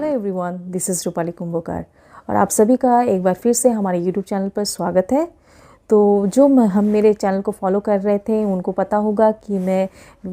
Hello everyone, this is Rupali Kumbhakar और आप सभी का एक बार फिर से हमारे यूट्यूब चैनल पर स्वागत है। तो जो हम मेरे चैनल को फॉलो कर रहे थे उनको पता होगा कि मैं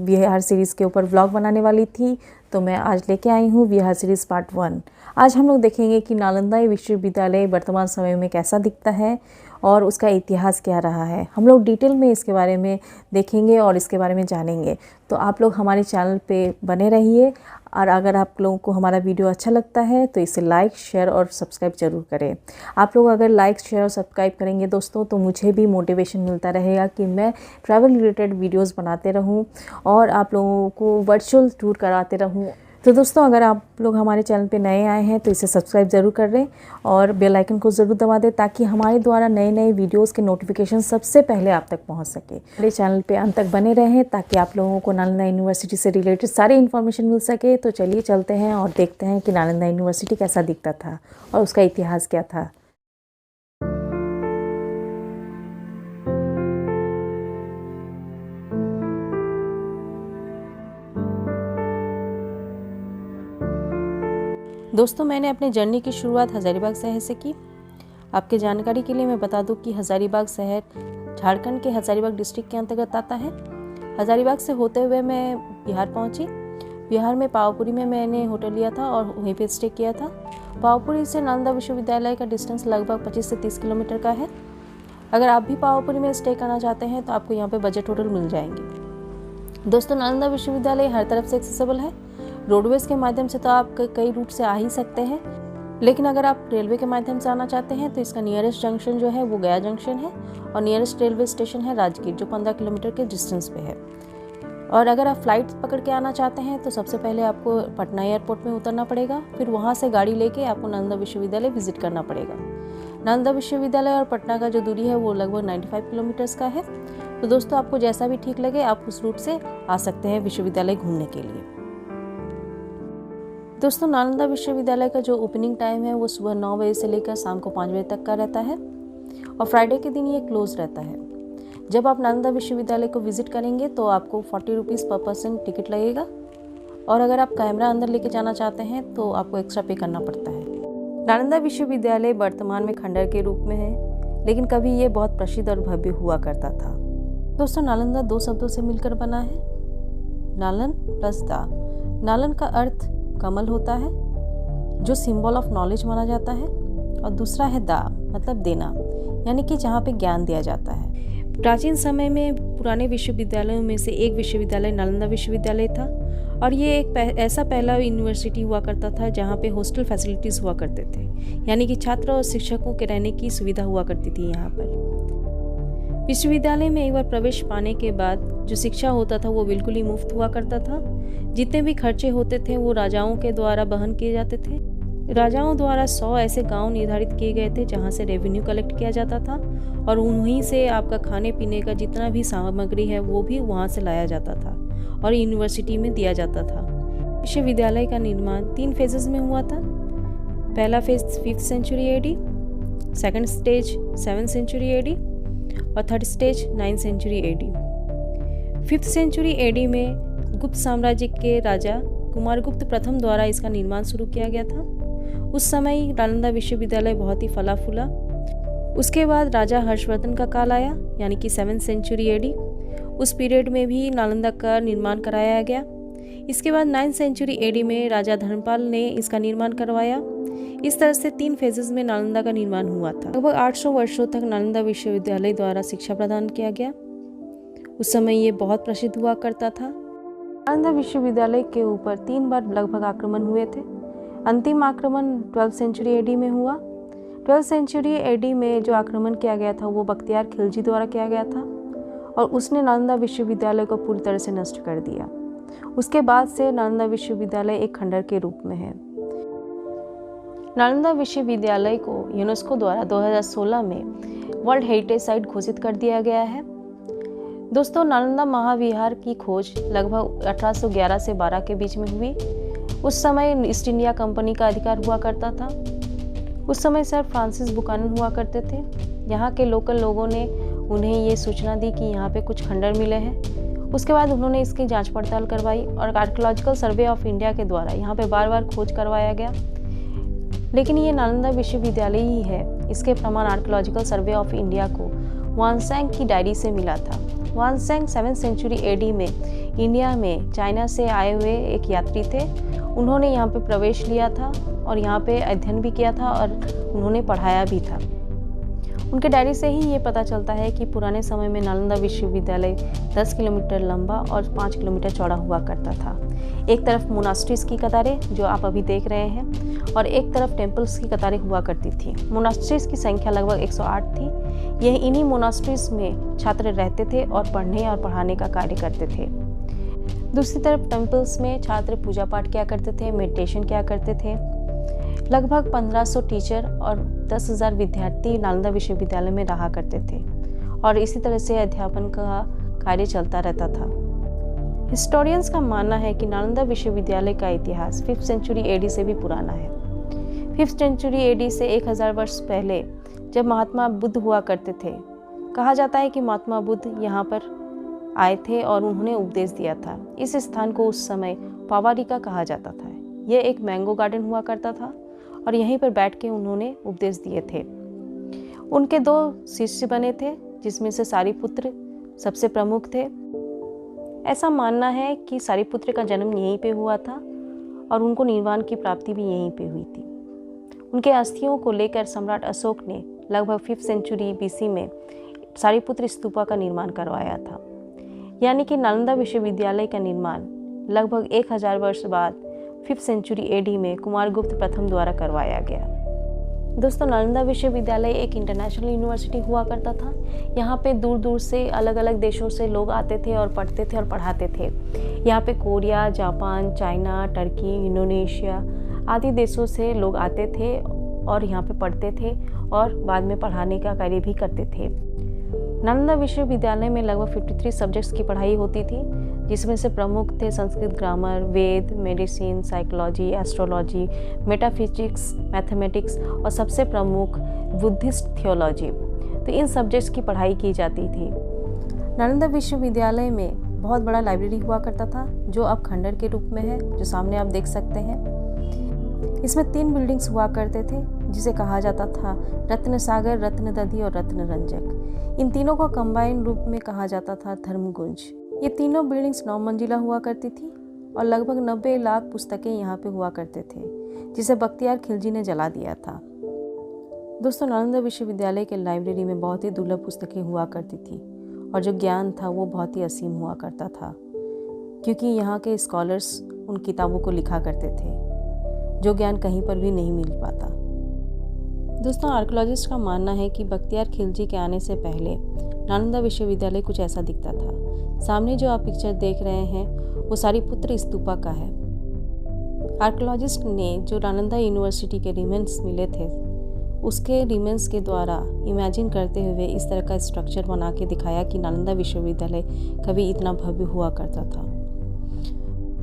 बिहार सीरीज़ के ऊपर व्लॉग बनाने वाली थी। तो मैं आज लेके आई हूँ बिहार सीरीज़ पार्ट 1। आज हम लोग देखेंगे कि नालंदा विश्वविद्यालय वर्तमान समय में कैसा दिखता है और उसका इतिहास क्या रहा है। हम लोग डिटेल में इसके बारे में देखेंगे और इसके बारे में जानेंगे। तो आप लोग हमारे चैनल पे बने रहिए और अगर आप लोगों को हमारा वीडियो अच्छा लगता है तो इसे लाइक, शेयर और सब्सक्राइब ज़रूर करें। आप लोग अगर लाइक, शेयर और सब्सक्राइब करेंगे दोस्तों तो मुझे भी मोटिवेशन मिलता रहेगा कि मैं ट्रैवल रिलेटेड वीडियोस बनाते रहूं और आप लोगों को वर्चुअल टूर कराते रहूं। तो दोस्तों अगर आप लोग हमारे चैनल पे नए आए हैं तो इसे सब्सक्राइब ज़रूर कर दें और बेल आइकन को ज़रूर दबा दें ताकि हमारे द्वारा नए नए वीडियोस के नोटिफिकेशन सबसे पहले आप तक पहुंच सके। हमारे चैनल पे अंत तक बने रहें ताकि आप लोगों को नालंदा यूनिवर्सिटी से रिलेटेड सारी इन्फॉर्मेशन मिल सके। तो चलिए चलते हैं और देखते हैं कि नालंदा यूनिवर्सिटी कैसा दिखता था और उसका इतिहास क्या था। दोस्तों मैंने अपने जर्नी की शुरुआत हज़ारीबाग शहर से की। आपके जानकारी के लिए मैं बता दूं कि हज़ारीबाग शहर झारखंड के हज़ारीबाग डिस्ट्रिक्ट के अंतर्गत आता है। हज़ारीबाग से होते हुए मैं बिहार पहुंची। बिहार में पावापुरी में मैंने होटल लिया था और वहीं पे स्टे किया था। पावापुरी से नालंदा विश्वविद्यालय का डिस्टेंस लगभग 25 से 30 किलोमीटर का है। अगर आप भी पावापुरी में स्टे करना चाहते हैं तो आपको यहाँ पर बजट होटल मिल जाएंगे। दोस्तों नालंदा विश्वविद्यालय हर तरफ से एक्सेसिबल है। रोडवेज के माध्यम से तो आप कई रूट से आ ही सकते हैं, लेकिन अगर आप रेलवे के माध्यम से आना चाहते हैं तो इसका नियरेस्ट जंक्शन जो है वो गया जंक्शन है और नियरेस्ट रेलवे स्टेशन है राजगीर जो 15 किलोमीटर के डिस्टेंस पे है। और अगर आप फ्लाइट पकड़ के आना चाहते हैं तो सबसे पहले आपको पटना एयरपोर्ट में उतरना पड़ेगा, फिर वहाँ से गाड़ी लेके आपको नालंदा विश्वविद्यालय विजिट करना पड़ेगा। नालंदा विश्वविद्यालय और पटना का जो दूरी है वो लगभग 95 किलोमीटर्स का है। तो दोस्तों आपको जैसा भी ठीक लगे आप उस रूट से आ सकते हैं विश्वविद्यालय घूमने के लिए। दोस्तों नालंदा विश्वविद्यालय का जो ओपनिंग टाइम है वो सुबह 9 बजे से लेकर शाम को 5 बजे तक का रहता है और फ्राइडे के दिन ये क्लोज रहता है। जब आप नालंदा विश्वविद्यालय को विजिट करेंगे तो आपको 40 रुपीज़ पर पर्सन टिकट लगेगा और अगर आप कैमरा अंदर लेके जाना चाहते हैं तो आपको एक्स्ट्रा पे करना पड़ता है। नालंदा विश्वविद्यालय वर्तमान में खंडर के रूप में है, लेकिन कभी ये बहुत प्रसिद्ध और भव्य हुआ करता था। दोस्तों नालंदा 2 शब्दों से मिलकर बना है, नालन प्लस दा। नालन का अर्थ कमल होता है जो सिंबल ऑफ नॉलेज माना जाता है और दूसरा है दा मतलब देना, यानी कि जहाँ पे ज्ञान दिया जाता है। प्राचीन समय में पुराने विश्वविद्यालयों में से एक विश्वविद्यालय नालंदा विश्वविद्यालय था और ये एक ऐसा पहला यूनिवर्सिटी हुआ करता था जहाँ पे हॉस्टल फैसिलिटीज़ हुआ करते थे, यानी कि छात्र और शिक्षकों के रहने की सुविधा हुआ करती थी। यहाँ पर विश्वविद्यालय में एक बार प्रवेश पाने के बाद जो शिक्षा होता था वो बिल्कुल ही मुफ्त हुआ करता था। जितने भी खर्चे होते थे वो राजाओं के द्वारा वहन किए जाते थे। राजाओं द्वारा 100 ऐसे गांव निर्धारित किए गए थे जहां से रेवेन्यू कलेक्ट किया जाता था और उन्हीं से आपका खाने पीने का जितना भी सामग्री है वो भी वहां से लाया जाता था और यूनिवर्सिटी में दिया जाता था। विश्वविद्यालय का निर्माण 3 फेजेस में हुआ था। पहला phase 5th century AD, second stage 7th century AD और third stage 9th century AD। 5th century AD में गुप्त साम्राज्य के राजा कुमारगुप्त प्रथम द्वारा इसका निर्माण शुरू किया गया था। उस समय नालंदा विश्वविद्यालय बहुत ही फला फूला। उसके बाद राजा हर्षवर्धन का काल आया, यानी कि 7th सेंचुरी AD। उस पीरियड में भी नालंदा का निर्माण कराया गया। इसके बाद 9th सेंचुरी AD में राजा धर्मपाल ने इसका निर्माण करवाया। इस तरह से 3 फेजेस में नालंदा का निर्माण हुआ था। लगभग 800 वर्षों तक नालंदा विश्वविद्यालय द्वारा शिक्षा प्रदान किया गया। उस समय ये बहुत प्रसिद्ध हुआ करता था। नालंदा विश्वविद्यालय के ऊपर 3 बार लगभग आक्रमण हुए थे। अंतिम आक्रमण 12th सेंचुरी AD में हुआ। 12th सेंचुरी AD में जो आक्रमण किया गया था वो बख्तियार खिलजी द्वारा किया गया था और उसने नालंदा विश्वविद्यालय को पूरी तरह से नष्ट कर दिया। उसके बाद से नालंदा विश्वविद्यालय एक खंडर के रूप में है। नालंदा विश्वविद्यालय को यूनेस्को द्वारा 2016 में वर्ल्ड हेरिटेज साइट घोषित कर दिया गया है। दोस्तों नालंदा महाविहार की खोज लगभग 1811 से 12 के बीच में हुई। उस समय ईस्ट इंडिया कंपनी का अधिकार हुआ करता था। उस समय सर फ्रांसिस बुकानन हुआ करते थे। यहाँ के लोकल लोगों ने उन्हें ये सूचना दी कि यहाँ पे कुछ खंडर मिले हैं। उसके बाद उन्होंने इसकी जांच पड़ताल करवाई और आर्कियोलॉजिकल सर्वे ऑफ इंडिया के द्वारा यहाँ पे बार बार खोज करवाया गया। लेकिन ये नालंदा विश्वविद्यालय ही है, इसके प्रमाण आर्कियोलॉजिकल सर्वे ऑफ इंडिया को वानसेंग की डायरी से मिला था। वानसेंग 7th सेंचुरी एडी में इंडिया में चाइना से आए हुए एक यात्री थे। उन्होंने यहाँ पे प्रवेश लिया था और यहाँ पे अध्ययन भी किया था और उन्होंने पढ़ाया भी था। उनके डायरी से ही ये पता चलता है कि पुराने समय में नालंदा विश्वविद्यालय 10 किलोमीटर लंबा और 5 किलोमीटर चौड़ा हुआ करता था। एक तरफ मोनास्ट्रीज की कतारें जो आप अभी देख रहे हैं और एक तरफ टेम्पल्स की कतारें हुआ करती थी। मोनास्ट्रीज की संख्या लगभग 108 थी। यह इन्हीं मोनास्ट्रीज में छात्र रहते थे और पढ़ने और पढ़ाने का कार्य करते थे। दूसरी तरफ टेम्पल्स में छात्र पूजा पाठ किया करते थे, मेडिटेशन किया करते थे। लगभग 1500 टीचर और 10,000 विद्यार्थी नालंदा विश्वविद्यालय में रहा करते थे और इसी तरह से अध्यापन का कार्य चलता रहता था। हिस्टोरियंस का मानना है कि नालंदा विश्वविद्यालय का इतिहास 5th सेंचुरी एडी से भी पुराना है। 5th सेंचुरी एडी से 1000 वर्ष पहले जब महात्मा बुद्ध हुआ करते थे, कहा जाता है कि महात्मा बुद्ध यहाँ पर आए थे और उन्होंने उपदेश दिया था। इस स्थान को उस समय पावारिका कहा जाता था। यह एक मैंगो गार्डन हुआ करता था और यहीं पर बैठ के उन्होंने उपदेश दिए थे। उनके 2 शिष्य बने थे जिसमें से सारिपुत्र सबसे प्रमुख थे। ऐसा मानना है कि सारिपुत्र का जन्म यहीं पे हुआ था और उनको निर्वाण की प्राप्ति भी यहीं पे हुई थी। उनके अस्थियों को लेकर सम्राट अशोक ने लगभग 5th सेंचुरी BC में सारिपुत्र स्तूपा का निर्माण करवाया था। यानी कि नालंदा विश्वविद्यालय का निर्माण लगभग 1000 वर्ष बाद 5th सेंचुरी एडी में कुमारगुप्त प्रथम द्वारा करवाया गया। दोस्तों, नालंदा विश्वविद्यालय एक इंटरनेशनल यूनिवर्सिटी हुआ करता था। यहाँ पे दूर दूर से अलग अलग देशों से लोग आते थे और पढ़ते थे और पढ़ाते थे। यहाँ पे Korea, Japan, China, Turkey, Indonesia आदि देशों से लोग आते थे और यहाँ पे पढ़ते थे और बाद में पढ़ाने का कार्य भी करते थे। नालंदा विश्वविद्यालय में लगभग 53 सब्जेक्ट्स की पढ़ाई होती थी, जिसमें से प्रमुख थे Sanskrit grammar, Veda, medicine, psychology, astrology, metaphysics, mathematics और सबसे प्रमुख बुद्धिस्ट थियोलॉजी। तो इन सब्जेक्ट्स की पढ़ाई की जाती थी। नालंदा विश्वविद्यालय में बहुत बड़ा लाइब्रेरी हुआ करता था जो अब खंडर के रूप में है, जो सामने आप देख सकते हैं। इसमें 3 बिल्डिंग्स हुआ करते थे जिसे कहा जाता था रत्न सागर, रत्न दधी और रत्न रंजक। इन तीनों को कंबाइंड रूप में कहा जाता था धर्मगुंज। ये तीनों बिल्डिंग्स 9 मंजिला हुआ करती थी और लगभग 90 लाख पुस्तकें यहाँ पे हुआ करते थे, जिसे बख्तियार खिलजी ने जला दिया था। दोस्तों, नालंदा विश्वविद्यालय के लाइब्रेरी में बहुत ही दुर्लभ पुस्तकें हुआ करती थी और जो ज्ञान था वो बहुत ही असीम हुआ करता था, क्योंकि यहाँ के स्कॉलर्स उन किताबों को लिखा करते थे जो ज्ञान कहीं पर भी नहीं मिल पाता। दोस्तों, आर्कियोलॉजिस्ट का मानना है कि बख्तियार खिलजी के आने से पहले नालंदा विश्वविद्यालय कुछ ऐसा दिखता था। सामने जो आप पिक्चर देख रहे हैं वो सारिपुत्र स्तूपा का है। आर्कियोलॉजिस्ट ने जो नालंदा यूनिवर्सिटी के रिमेन्स मिले थे उसके रिमेन्स के द्वारा इमेजिन करते हुए इस तरह का स्ट्रक्चर बना के दिखाया कि नालंदा विश्वविद्यालय कभी इतना भव्य हुआ करता था।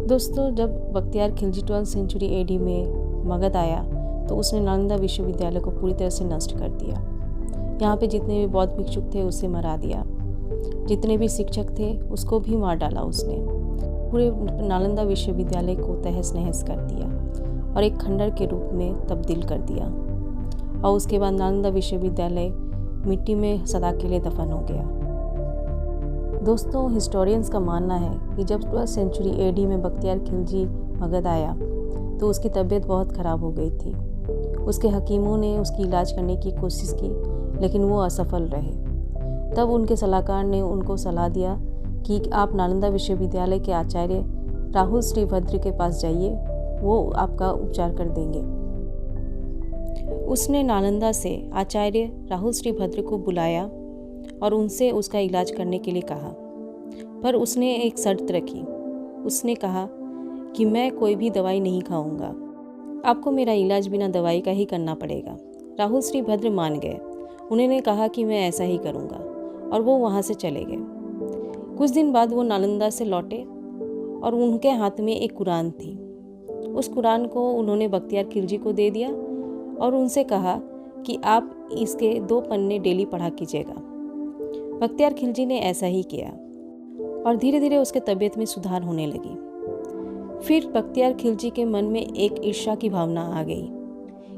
दोस्तों, जब Bakhtiyar Khilji 12th century AD में मगध आया तो उसने नालंदा विश्वविद्यालय को पूरी तरह से नष्ट कर दिया। यहाँ पे जितने भी बौद्ध भिक्षुक थे उसे मरा दिया, जितने भी शिक्षक थे उसको भी मार डाला उसने। पूरे नालंदा विश्वविद्यालय को तहस नहस कर दिया और एक खंडर के रूप में तब्दील कर दिया और उसके बाद नालंदा विश्वविद्यालय मिट्टी में सदा के लिए दफन हो गया। दोस्तों, हिस्टोरियंस का मानना है कि जब 12th सेंचुरी एडी में बख्तियार खिलजी मगध आया तो उसकी तबीयत बहुत ख़राब हो गई थी। उसके हकीमों ने उसकी इलाज करने की कोशिश की लेकिन वो असफल रहे। तब उनके सलाहकार ने उनको सलाह दिया कि आप नालंदा विश्वविद्यालय के आचार्य राहुल श्रीभद्र के पास जाइए, वो आपका उपचार कर देंगे। उसने नालंदा से आचार्य राहुल श्रीभद्र को बुलाया और उनसे उसका इलाज करने के लिए कहा, पर उसने एक शर्त रखी। उसने कहा कि मैं कोई भी दवाई नहीं खाऊंगा, आपको मेरा इलाज बिना दवाई का ही करना पड़ेगा। राहुल श्रीभद्र मान गए। उन्होंने कहा कि मैं ऐसा ही करूंगा और वो वहाँ से चले गए। कुछ दिन बाद वो नालंदा से लौटे और उनके हाथ में एक कुरान थी। उस कुरान को उन्होंने बख्तियार खिलजी को दे दिया और उनसे कहा कि आप इसके 2 पन्ने डेली पढ़ा कीजिएगा। बख्तियार खिलजी ने ऐसा ही किया और धीरे धीरे उसके तबीयत में सुधार होने लगी। फिर बख्तियार खिलजी के मन में एक ईर्ष्या की भावना आ गई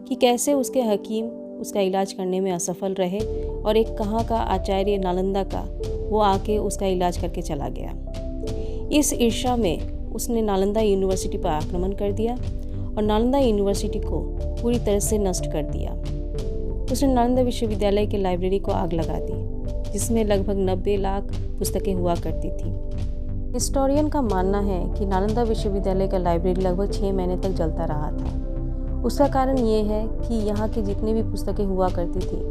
कि कैसे उसके हकीम उसका इलाज करने में असफल रहे और एक कहाँ का आचार्य नालंदा का वो आके उसका इलाज करके चला गया। इस ईर्ष्या में उसने नालंदा यूनिवर्सिटी पर आक्रमण कर दिया और नालंदा यूनिवर्सिटी को पूरी तरह से नष्ट कर दिया। उसने नालंदा विश्वविद्यालय के लाइब्रेरी को आग लगा दी, जिसमें लगभग 90 लाख पुस्तकें हुआ करती थी। हिस्टोरियन का मानना है कि नालंदा विश्वविद्यालय का लाइब्रेरी लगभग 6 महीने तक जलता रहा था। उसका कारण ये है कि यहाँ की जितनी भी पुस्तकें हुआ करती थी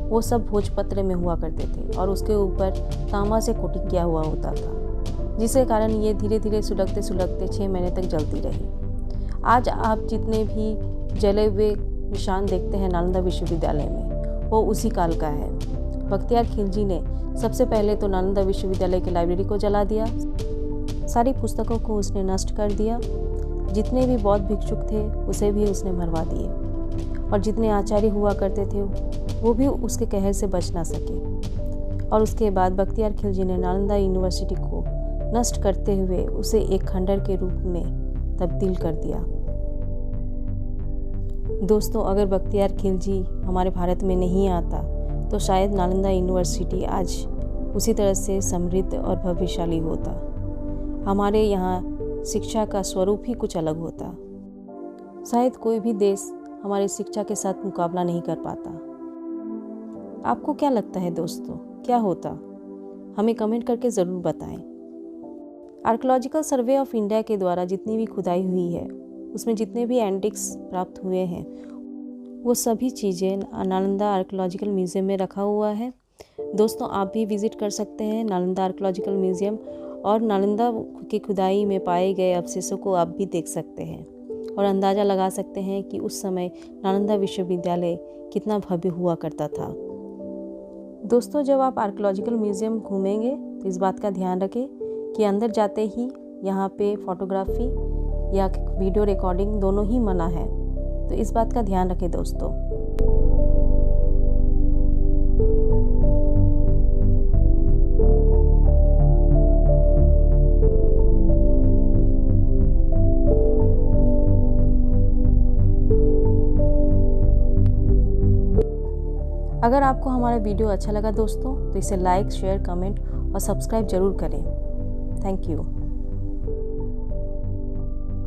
वो सब भोजपत्र में हुआ करते थे और उसके ऊपर तांबा से कोटिंग किया हुआ होता था, जिसके कारण ये धीरे धीरे सुलगते सुलगते 6 महीने तक जलती रही। आज आप जितने भी जले हुए निशान देखते हैं नालंदा विश्वविद्यालय में वो उसी काल का है। बख्तियार खिलजी ने सबसे पहले तो नालंदा विश्वविद्यालय की लाइब्रेरी को जला दिया, सारी पुस्तकों को उसने नष्ट कर दिया, जितने भी बौद्ध भिक्षुक थे उसे भी उसने मरवा दिए और जितने आचार्य हुआ करते थे वो भी उसके कहर से बच ना सके। और उसके बाद बख्तियार खिलजी ने नालंदा यूनिवर्सिटी को नष्ट करते हुए उसे एक खंडर के रूप में तब्दील कर दिया। दोस्तों, अगर बख्तियार खिलजी हमारे भारत में नहीं आता तो शायद नालंदा यूनिवर्सिटी आज उसी तरह से समृद्ध और भव्यशाली होता। हमारे यहाँ शिक्षा का स्वरूप ही कुछ अलग होता। शायद कोई भी देश हमारी शिक्षा के साथ मुकाबला नहीं कर पाता। आपको क्या लगता है दोस्तों, क्या होता? हमें कमेंट करके ज़रूर बताएं। आर्कियोलॉजिकल सर्वे ऑफ इंडिया के द्वारा जितनी भी खुदाई हुई है उसमें जितने भी एंटिक्स प्राप्त हुए हैं वो सभी चीज़ें नालंदा आर्कियोलॉजिकल म्यूज़ियम में रखा हुआ है। दोस्तों, आप भी विज़िट कर सकते हैं नालंदा आर्कियोलॉजिकल म्यूज़ियम और नालंदा की खुदाई में पाए गए अवशेषों को आप भी देख सकते हैं और अंदाज़ा लगा सकते हैं कि उस समय नालंदा विश्वविद्यालय कितना भव्य हुआ करता था। दोस्तों, जब आप आर्कियोलॉजिकल म्यूज़ियम घूमेंगे तो इस बात का ध्यान रखें कि अंदर जाते ही यहाँ पे फोटोग्राफी या वीडियो रिकॉर्डिंग दोनों ही मना है, तो इस बात का ध्यान रखें दोस्तों। अगर आपको हमारा वीडियो अच्छा लगा दोस्तों तो इसे लाइक, शेयर, कमेंट और सब्सक्राइब ज़रूर करें। Thank you.